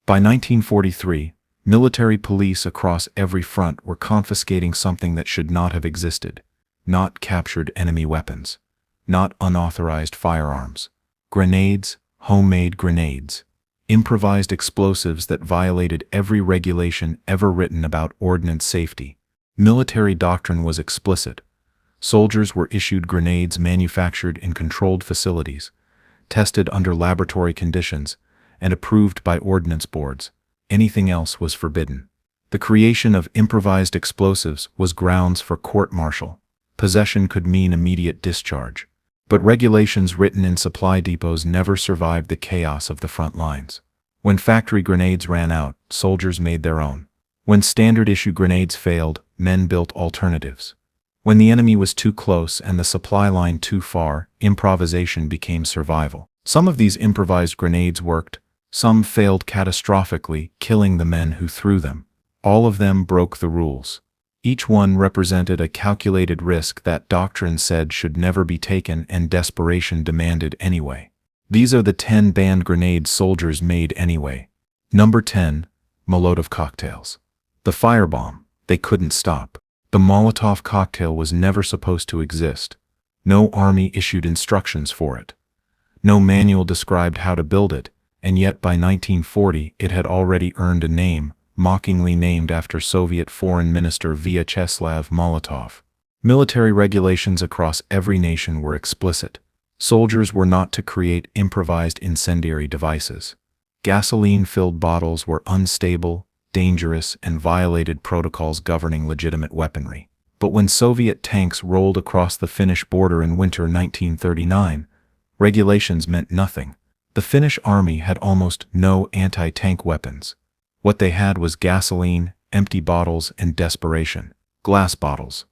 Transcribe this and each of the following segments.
By 1943, military police across every front were confiscating something that should not have existed. Not captured enemy weapons. Not unauthorized firearms. Grenades, homemade grenades. Improvised explosives that violated every regulation ever written about ordnance safety. Military doctrine was explicit. Soldiers were issued grenades manufactured in controlled facilities, tested under laboratory conditions, and approved by ordnance boards. Anything else was forbidden. The creation of improvised explosives was grounds for court-martial. Possession could mean immediate discharge. But regulations written in supply depots never survived the chaos of the front lines. When factory grenades ran out, soldiers made their own. When standard-issue grenades failed, men built alternatives. When the enemy was too close and the supply line too far, improvisation became survival. Some of these improvised grenades worked. Some failed catastrophically, killing the men who threw them. All of them broke the rules. Each one represented a calculated risk that doctrine said should never be taken and desperation demanded anyway. These are the 10 banned grenades soldiers made anyway. Number 10. Molotov cocktails. The firebomb. They couldn't stop. The Molotov cocktail was never supposed to exist. No army issued instructions for it. No manual described how to build it, and yet by 1940 it had already earned a name, mockingly named after Soviet Foreign Minister Vyacheslav Molotov. Military regulations across every nation were explicit. Soldiers were not to create improvised incendiary devices. Gasoline-filled bottles were unstable, dangerous, and violated protocols governing legitimate weaponry. But when Soviet tanks rolled across the Finnish border in winter 1939, regulations meant nothing. The Finnish army had almost no anti-tank weapons. What they had was gasoline, empty bottles, and desperation. Glass bottles.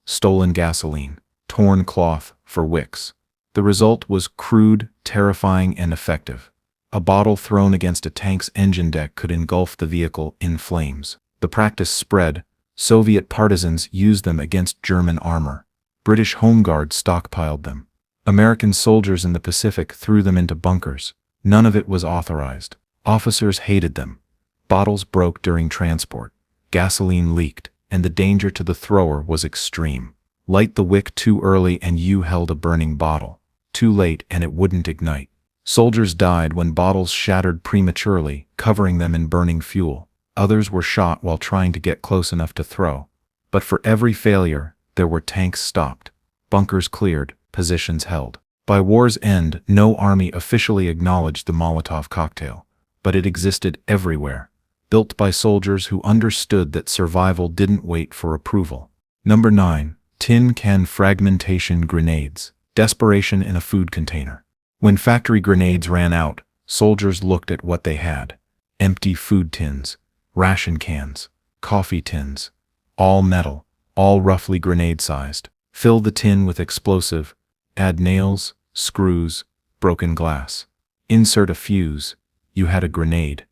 Stolen gasoline. Torn cloth for wicks. The result was crude, terrifying, and effective. A bottle thrown against a tank's engine deck could engulf the vehicle in flames. The practice spread. Soviet partisans used them against German armor. British Home Guards stockpiled them. American soldiers in the Pacific threw them into bunkers. None of it was authorized. Officers hated them. Bottles broke during transport. Gasoline leaked, and the danger to the thrower was extreme. Light the wick too early and you held a burning bottle. Too late and it wouldn't ignite. Soldiers died when bottles shattered prematurely, covering them in burning fuel. Others were shot while trying to get close enough to throw. But for every failure, there were tanks stopped, bunkers cleared, positions held. By war's end, no army officially acknowledged the Molotov cocktail, but it existed everywhere. Built by soldiers who understood that survival didn't wait for approval. Number 9. Tin can fragmentation grenades. Desperation in a food container. When factory grenades ran out, soldiers looked at what they had. Empty food tins, ration cans, coffee tins. All metal, all roughly grenade-sized. Fill the tin with explosive. Add nails, screws, broken glass. Insert a fuse. You had a grenade.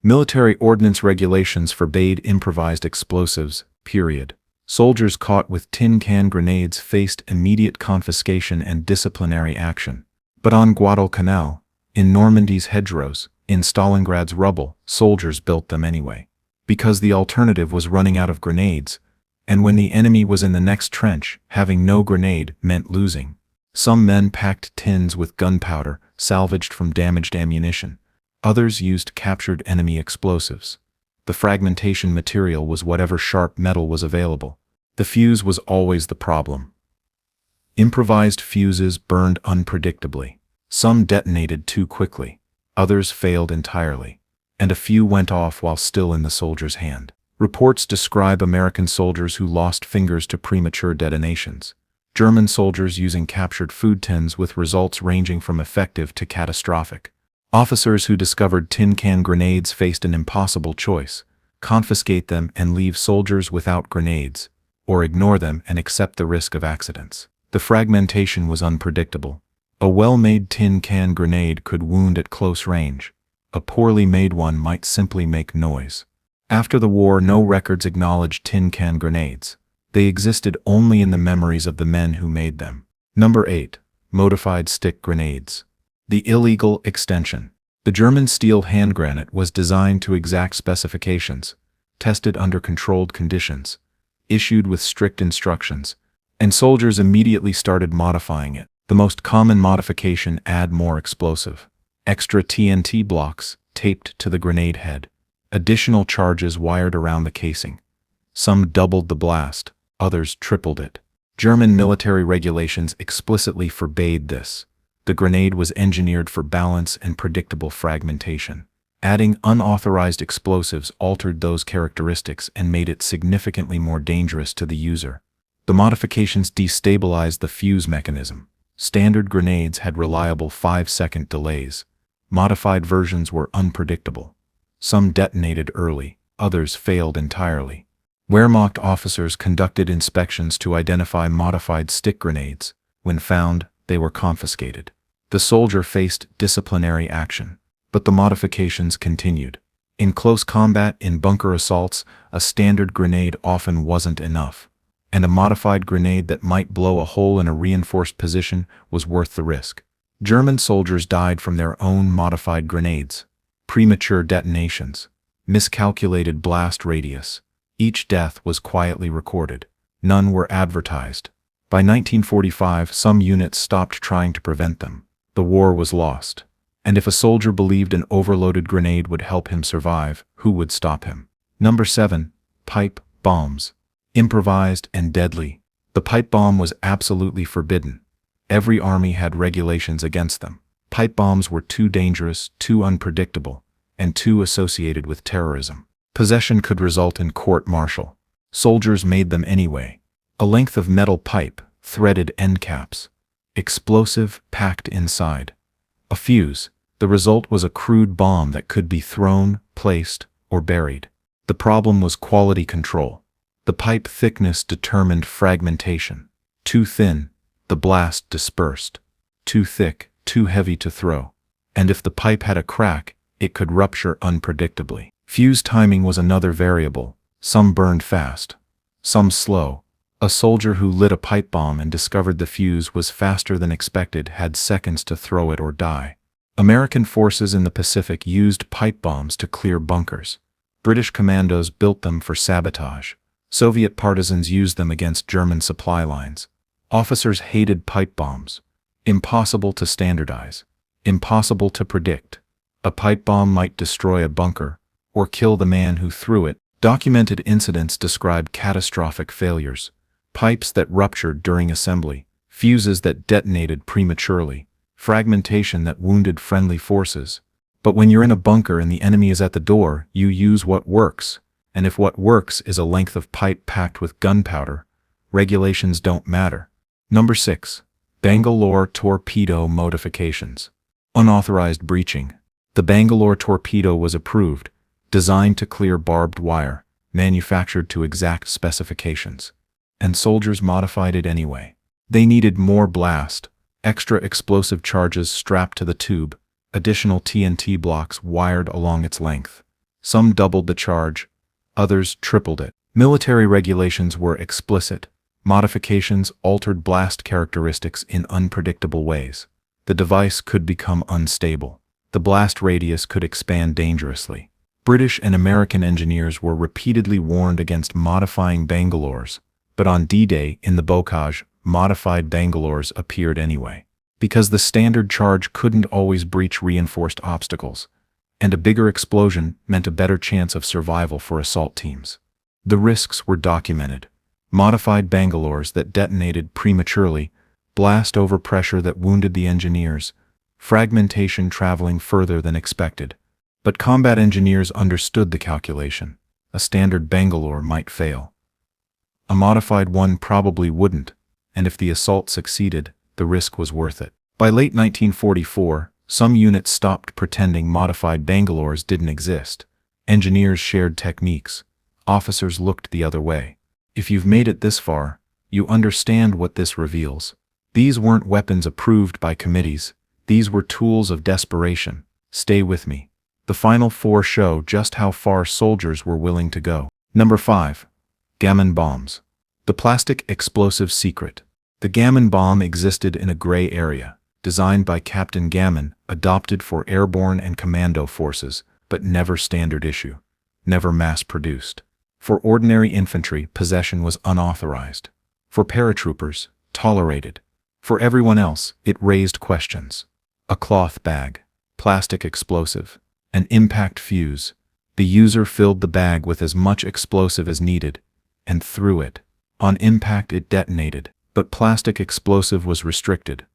Military ordnance regulations forbade improvised explosives, period. Soldiers caught with tin can grenades faced immediate confiscation and disciplinary action. But on Guadalcanal, in Normandy's hedgerows, in Stalingrad's rubble, soldiers built them anyway. Because the alternative was running out of grenades, and when the enemy was in the next trench, having no grenade meant losing. Some men packed tins with gunpowder, salvaged from damaged ammunition. Others used captured enemy explosives. The fragmentation material was whatever sharp metal was available. The fuse was always the problem. Improvised fuses burned unpredictably. Some detonated too quickly. Others failed entirely. And a few went off while still in the soldier's hand. Reports describe American soldiers who lost fingers to premature detonations. German soldiers using captured food tins with results ranging from effective to catastrophic. Officers who discovered tin can grenades faced an impossible choice: confiscate them and leave soldiers without grenades, or ignore them and accept the risk of accidents. The fragmentation was unpredictable. A well-made tin can grenade could wound at close range. A poorly made one might simply make noise. After the war, no records acknowledged tin can grenades. They existed only in the memories of the men who made them. Number 8. Modified stick grenades. The illegal extension. The German steel hand granate was designed to exact specifications, tested under controlled conditions, issued with strict instructions, and soldiers immediately started modifying it. The most common modification: add more explosive. Extra TNT blocks taped to the grenade head. Additional charges wired around the casing. Some doubled the blast, others tripled it. German military regulations explicitly forbade this. The grenade was engineered for balance and predictable fragmentation. Adding unauthorized explosives altered those characteristics and made it significantly more dangerous to the user. The modifications destabilized the fuse mechanism. Standard grenades had reliable 5-second delays. Modified versions were unpredictable. Some detonated early, others failed entirely. Wehrmacht officers conducted inspections to identify modified stick grenades. When found, they were confiscated. The soldier faced disciplinary action, but the modifications continued. In close combat, in bunker assaults, a standard grenade often wasn't enough, and a modified grenade that might blow a hole in a reinforced position was worth the risk. German soldiers died from their own modified grenades. Premature detonations. Miscalculated blast radius. Each death was quietly recorded. None were advertised. By 1945, some units stopped trying to prevent them. The war was lost. And if a soldier believed an overloaded grenade would help him survive, who would stop him? Number 7. Pipe bombs. Improvised and deadly. The pipe bomb was absolutely forbidden. Every army had regulations against them. Pipe bombs were too dangerous, too unpredictable, and too associated with terrorism. Possession could result in court-martial. Soldiers made them anyway. A length of metal pipe, threaded end caps. Explosive packed inside. A fuse. The result was a crude bomb that could be thrown, placed, or buried. The problem was quality control. The pipe thickness determined fragmentation. Too thin, the blast dispersed. Too thick, too heavy to throw. And if the pipe had a crack, it could rupture unpredictably. Fuse timing was another variable. Some burned fast, some slow. A soldier who lit a pipe bomb and discovered the fuse was faster than expected had seconds to throw it or die. American forces in the Pacific used pipe bombs to clear bunkers. British commandos built them for sabotage. Soviet partisans used them against German supply lines. Officers hated pipe bombs. Impossible to standardize. Impossible to predict. A pipe bomb might destroy a bunker, or kill the man who threw it. Documented incidents describe catastrophic failures. Pipes that ruptured during assembly, fuses that detonated prematurely, fragmentation that wounded friendly forces. But when you're in a bunker and the enemy is at the door, you use what works. And if what works is a length of pipe packed with gunpowder, regulations don't matter. Number 6. Bangalore torpedo modifications. Unauthorized breaching. The Bangalore torpedo was approved, designed to clear barbed wire, manufactured to exact specifications. And soldiers modified it anyway. They needed more blast, extra explosive charges strapped to the tube, additional TNT blocks wired along its length. Some doubled the charge, others tripled it. Military regulations were explicit. Modifications altered blast characteristics in unpredictable ways. The device could become unstable. The blast radius could expand dangerously. British and American engineers were repeatedly warned against modifying Bangalores. But on D-Day in the Bocage, modified Bangalores appeared anyway. Because the standard charge couldn't always breach reinforced obstacles, and a bigger explosion meant a better chance of survival for assault teams. The risks were documented. Modified Bangalores that detonated prematurely, blast over pressure that wounded the engineers, fragmentation traveling further than expected. But combat engineers understood the calculation. A standard Bangalore might fail. A modified one probably wouldn't, and if the assault succeeded, the risk was worth it. By late 1944, some units stopped pretending modified Bangalores didn't exist. Engineers shared techniques. Officers looked the other way. If you've made it this far, you understand what this reveals. These weren't weapons approved by committees. These were tools of desperation. Stay with me. The final 4 show just how far soldiers were willing to go. Number 5. Gammon bombs. The plastic explosive secret. The gammon bomb existed in a gray area, designed by Captain Gammon, adopted for airborne and commando forces, but never standard issue, never mass-produced. For ordinary infantry, possession was unauthorized. For paratroopers, tolerated. For everyone else, it raised questions. A cloth bag, plastic explosive, an impact fuse. The user filled the bag with as much explosive as needed, and threw it. On impact it detonated, but plastic explosive was restricted.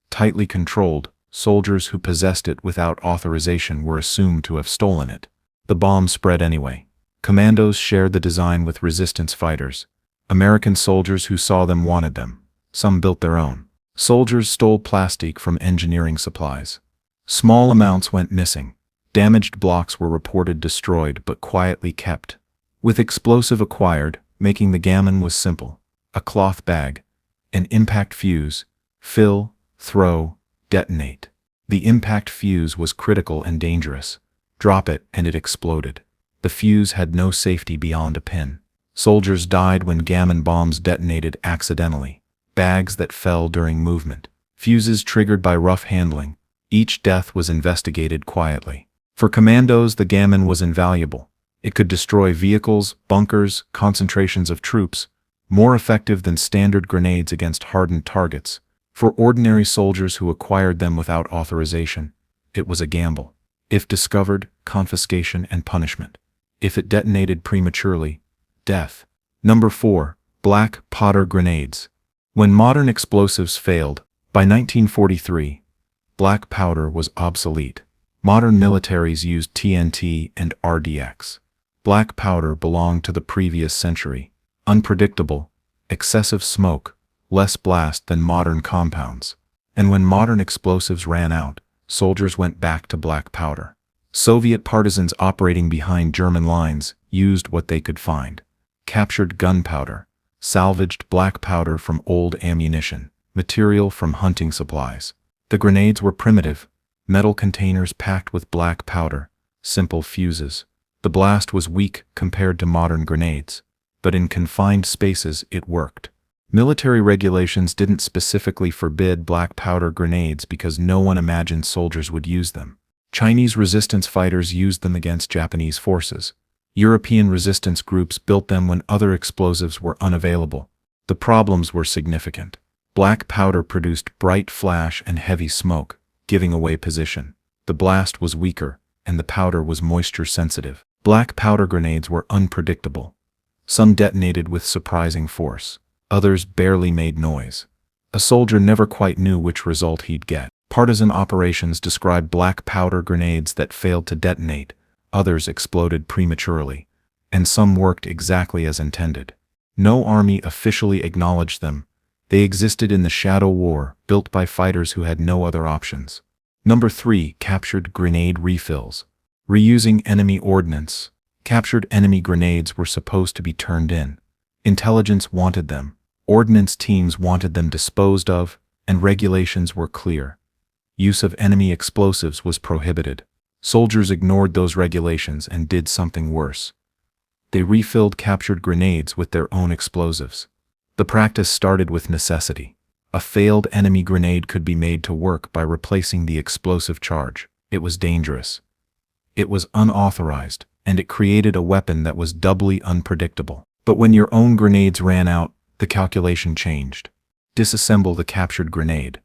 Tightly controlled, soldiers who possessed it without authorization were assumed to have stolen it. The bomb spread anyway. Commandos shared the design with resistance fighters. American soldiers who saw them wanted them. Some built their own. Soldiers stole plastique from engineering supplies. Small amounts went missing. Damaged blocks were reported destroyed but quietly kept. With explosive acquired, making the gammon was simple. A cloth bag, an impact fuse, fill, throw, detonate. The impact fuse was critical and dangerous. Drop it and it exploded. The fuse had no safety beyond a pin. Soldiers died when gammon bombs detonated accidentally. Bags that fell during movement. Fuses triggered by rough handling. Each death was investigated quietly. For commandos, the gammon was invaluable. It could destroy vehicles, bunkers, concentrations of troops, more effective than standard grenades against hardened targets. For ordinary soldiers who acquired them without authorization, it was a gamble. If discovered, confiscation and punishment. If it detonated prematurely, death. Number 4. Black powder grenades. When modern explosives failed, by 1943, black powder was obsolete. Modern militaries used TNT and RDX. Black powder belonged to the previous century. Unpredictable, excessive smoke, less blast than modern compounds. And when modern explosives ran out, soldiers went back to black powder. Soviet partisans operating behind German lines used what they could find. Captured gunpowder, salvaged black powder from old ammunition, material from hunting supplies. The grenades were primitive, metal containers packed with black powder, simple fuses. The blast was weak compared to modern grenades, but in confined spaces it worked. Military regulations didn't specifically forbid black powder grenades because no one imagined soldiers would use them. Chinese resistance fighters used them against Japanese forces. European resistance groups built them when other explosives were unavailable. The problems were significant. Black powder produced bright flash and heavy smoke, giving away position. The blast was weaker, and the powder was moisture sensitive. Black powder grenades were unpredictable. Some detonated with surprising force. Others barely made noise. A soldier never quite knew which result he'd get. Partisan operations described black powder grenades that failed to detonate. Others exploded prematurely. And some worked exactly as intended. No army officially acknowledged them. They existed in the shadow war, built by fighters who had no other options. Number 3. Captured grenade refills. Reusing enemy ordnance. Captured enemy grenades were supposed to be turned in. Intelligence wanted them. Ordnance teams wanted them disposed of, and regulations were clear. Use of enemy explosives was prohibited. Soldiers ignored those regulations and did something worse. They refilled captured grenades with their own explosives. The practice started with necessity. A failed enemy grenade could be made to work by replacing the explosive charge. It was dangerous. It was unauthorized, and it created a weapon that was doubly unpredictable. But when your own grenades ran out, the calculation changed. Disassemble the captured grenade.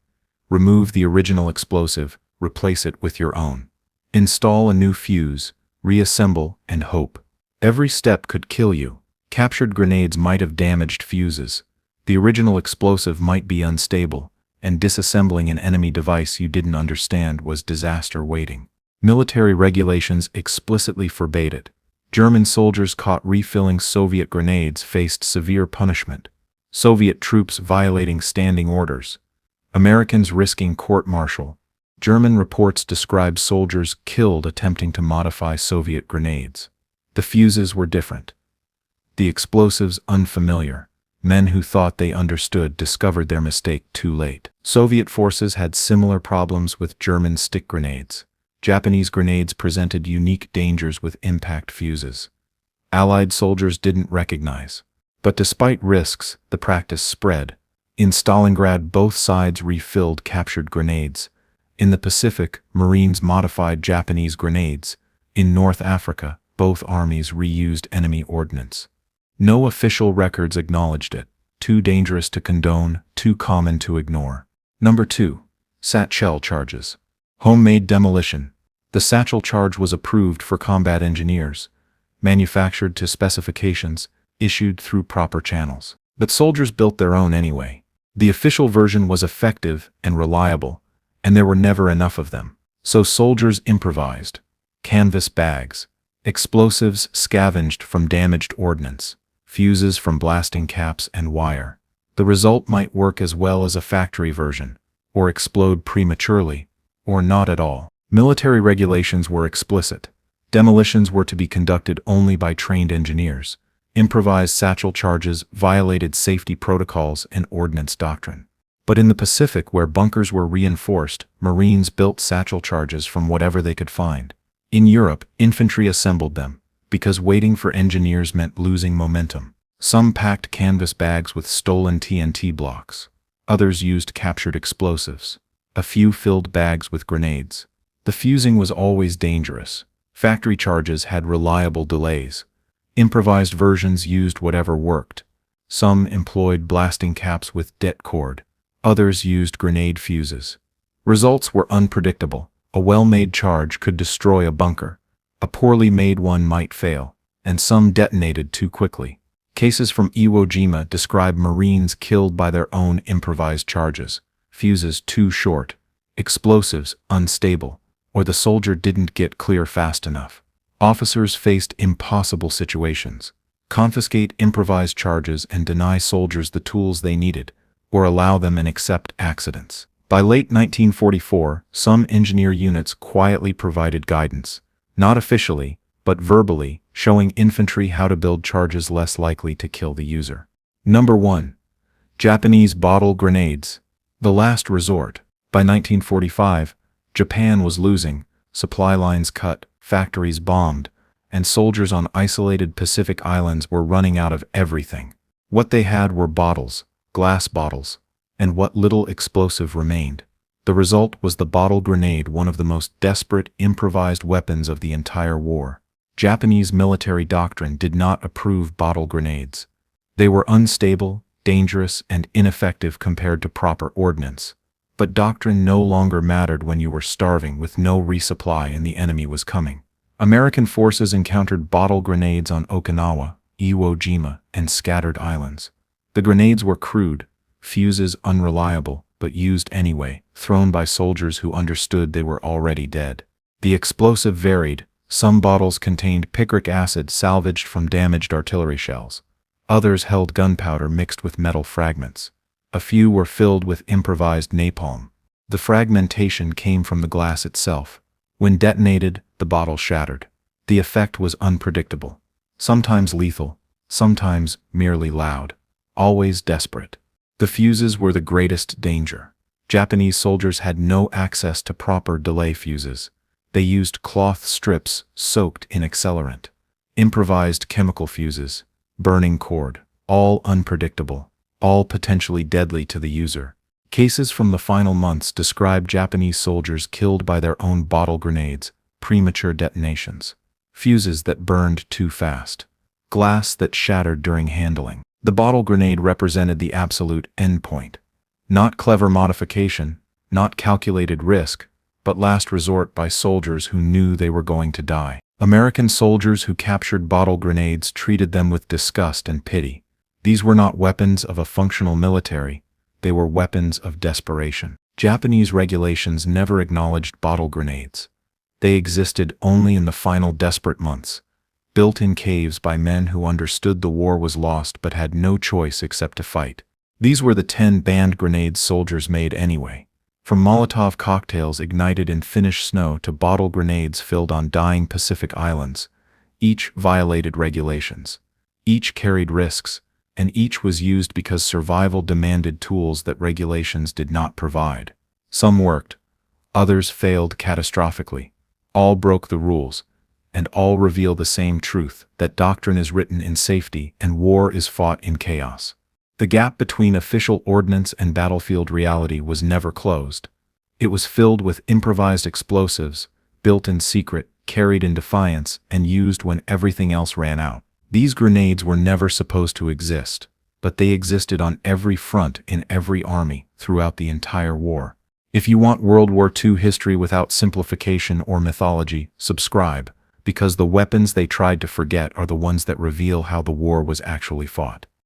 Remove the original explosive, replace it with your own. Install a new fuse, reassemble, and hope. Every step could kill you. Captured grenades might have damaged fuses. The original explosive might be unstable, and disassembling an enemy device you didn't understand was disaster waiting. Military regulations explicitly forbade it. German soldiers caught refilling Soviet grenades faced severe punishment. Soviet troops violating standing orders. Americans risking court-martial. German reports describe soldiers killed attempting to modify Soviet grenades. The fuses were different. The explosives unfamiliar. Men who thought they understood discovered their mistake too late. Soviet forces had similar problems with German stick grenades. Japanese grenades presented unique dangers with impact fuses. Allied soldiers didn't recognize. But despite risks, the practice spread. In Stalingrad, both sides refilled captured grenades. In the Pacific, Marines modified Japanese grenades. In North Africa, both armies reused enemy ordnance. No official records acknowledged it. Too dangerous to condone, too common to ignore. Number 2. Satchel charges. Homemade demolition. The satchel charge was approved for combat engineers, manufactured to specifications, issued through proper channels. But soldiers built their own anyway. The official version was effective and reliable, and there were never enough of them. So soldiers improvised. Canvas bags. Explosives scavenged from damaged ordnance. Fuses from blasting caps and wire. The result might work as well as a factory version, or explode prematurely, or not at all. Military regulations were explicit. Demolitions were to be conducted only by trained engineers. Improvised satchel charges violated safety protocols and ordnance doctrine. But in the Pacific, where bunkers were reinforced, Marines built satchel charges from whatever they could find. In Europe, infantry assembled them, because waiting for engineers meant losing momentum. Some packed canvas bags with stolen TNT blocks. Others used captured explosives. A few filled bags with grenades. The fusing was always dangerous. Factory charges had reliable delays. Improvised versions used whatever worked. Some employed blasting caps with det cord. Others used grenade fuses. Results were unpredictable. A well-made charge could destroy a bunker. A poorly made one might fail, and some detonated too quickly. Cases from Iwo Jima describe Marines killed by their own improvised charges. Fuses too short. Explosives unstable. Or the soldier didn't get clear fast enough. Officers faced impossible situations. Confiscate improvised charges and deny soldiers the tools they needed, or allow them and accept accidents. By late 1944, some engineer units quietly provided guidance, not officially, but verbally, showing infantry how to build charges less likely to kill the user. Number 1. Japanese bottle grenades. The last resort. By 1945, Japan was losing, supply lines cut, factories bombed, and soldiers on isolated Pacific islands were running out of everything. What they had were bottles, glass bottles, and what little explosive remained. The result was the bottle grenade, one of the most desperate improvised weapons of the entire war. Japanese military doctrine did not approve bottle grenades. They were unstable, dangerous, and ineffective compared to proper ordnance. But doctrine no longer mattered when you were starving with no resupply and the enemy was coming. American forces encountered bottle grenades on Okinawa, Iwo Jima, and scattered islands. The grenades were crude, fuses unreliable, but used anyway, thrown by soldiers who understood they were already dead. The explosive varied. Some bottles contained picric acid salvaged from damaged artillery shells. Others held gunpowder mixed with metal fragments. A few were filled with improvised napalm. The fragmentation came from the glass itself. When detonated, the bottle shattered. The effect was unpredictable. Sometimes lethal, sometimes merely loud. Always desperate. The fuses were the greatest danger. Japanese soldiers had no access to proper delay fuses. They used cloth strips soaked in accelerant. Improvised chemical fuses. Burning cord. All unpredictable. All potentially deadly to the user. Cases from the final months describe Japanese soldiers killed by their own bottle grenades, premature detonations, fuses that burned too fast, glass that shattered during handling. The bottle grenade represented the absolute endpoint. Not clever modification, not calculated risk, but last resort by soldiers who knew they were going to die. American soldiers who captured bottle grenades treated them with disgust and pity. These were not weapons of a functional military, they were weapons of desperation. Japanese regulations never acknowledged bottle grenades. They existed only in the final desperate months, built in caves by men who understood the war was lost but had no choice except to fight. These were the 10 banned grenades soldiers made anyway. From Molotov cocktails ignited in Finnish snow to bottle grenades filled on dying Pacific islands, each violated regulations. Each carried risks, and each was used because survival demanded tools that regulations did not provide. Some worked, others failed catastrophically. All broke the rules, and all reveal the same truth, that doctrine is written in safety and war is fought in chaos. The gap between official ordnance and battlefield reality was never closed. It was filled with improvised explosives, built in secret, carried in defiance, and used when everything else ran out. These grenades were never supposed to exist, but they existed on every front in every army throughout the entire war. If you want World War II history without simplification or mythology, subscribe, because the weapons they tried to forget are the ones that reveal how the war was actually fought.